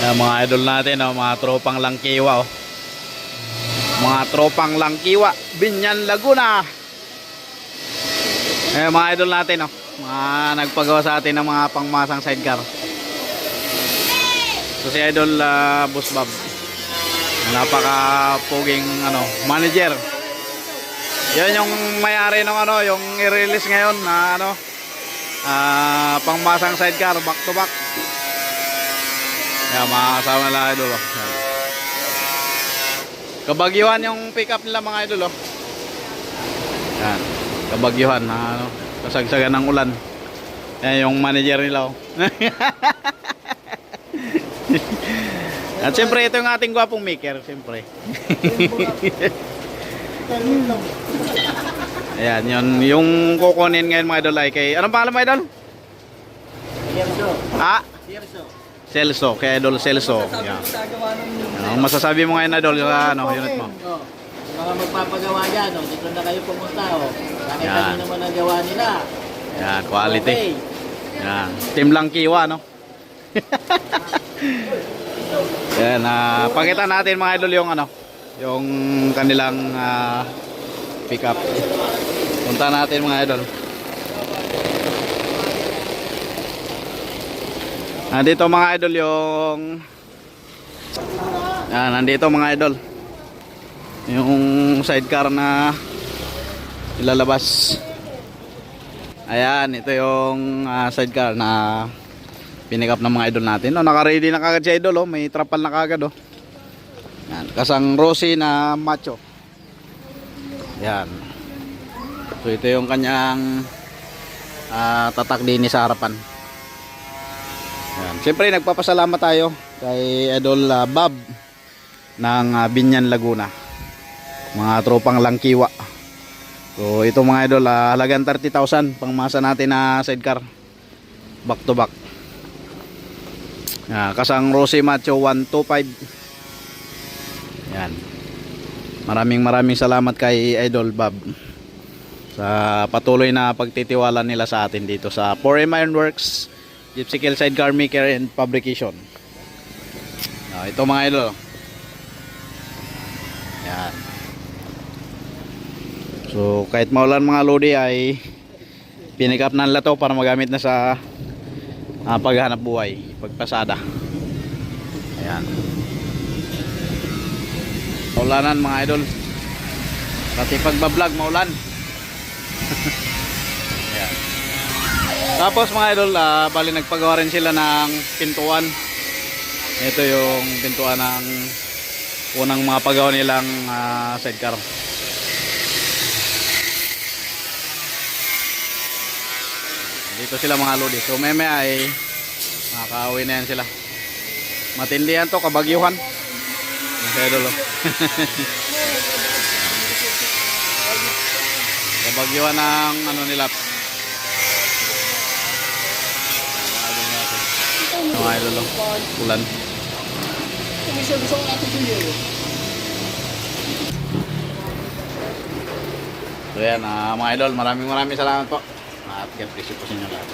Mga idol natin, oh, mga tropang Langkiwa, oh. Mga tropang Langkiwa, Binyan, Laguna. Mga idol natin, oh. Mga nagpagawa sa atin ng mga pangmasang sidecar. So si idol Boss Bob, napaka-poging manager. Yan yung may-ari ng yung i-release ngayon na pangmasang sidecar back to back. Yan, mga kasama nila idol, oh. Kabagyuhan yung pick up nila mga idol, oh. Yan, kabagyuhan na kasagsagan ng ulan. Yan yung manager nila, oh. At siyempre ito yung ating gwapong maker, siyempre. Ayan, yun yung kukunin ngayon mga idol ay kay, anong pangalan mga idol? Celso. Celso, kay idol Celso. Yan. Ang masasabi mo ngayon idol sa unit mo? Mga magpapagawa dyan, dito na kayo pumunta. Nakita Yan. nyo naman ang gawa nila. Yan, quality. Okay. Yan, Team Langkiwa, no? Yan, pakita natin mga idol yung yung kanilang pick up. Punta natin mga idol. Nandito mga idol yung nandito mga idol yung sidecar na ilalabas. Ayan, ito yung sidecar na pinick up ng mga idol natin. Naka-ready na kagad si idol, may trapal na kagad, oh. Yan, kasang Rossi na macho. Yan. So ito yung kanyang tatak din sa harapan. Yan. Siyempre nagpapasalamat tayo kay idol Bob ng Binyan, Laguna. Mga tropang Langkiwa. So ito mga idol, halagang 30,000 pangmasa natin na sidecar back to back. Kasang Rossi Macho 125. Yan. Maraming salamat kay idol Bob sa patuloy na pagtitiwala nila sa atin dito sa 4M Ironworks Gypsy Kill Sidecar Maker and Fabrication. Ito mga idol. Yan. So kahit maulan mga lodi ay pinick up na nila to para magamit na sa paghanap buhay, pagpasada. Ayan. Maulanan mga idol. Pati pagbablog maulan. Ayan. Tapos mga idol, bali nagpagawa rin sila ng pintuan. Ito yung pintuan ng unang mga pagawa nilang sidecar. Dito sila mga lodi. So meme ay makaka-uwi na yan sila. Matindihan to, kabagyuhan. Okay, idol, oh. Kabagyuhan ng nila. Mga idol, ulan. So yan, mga idol, maraming salamat po. At God bless you po sa inyo lahat.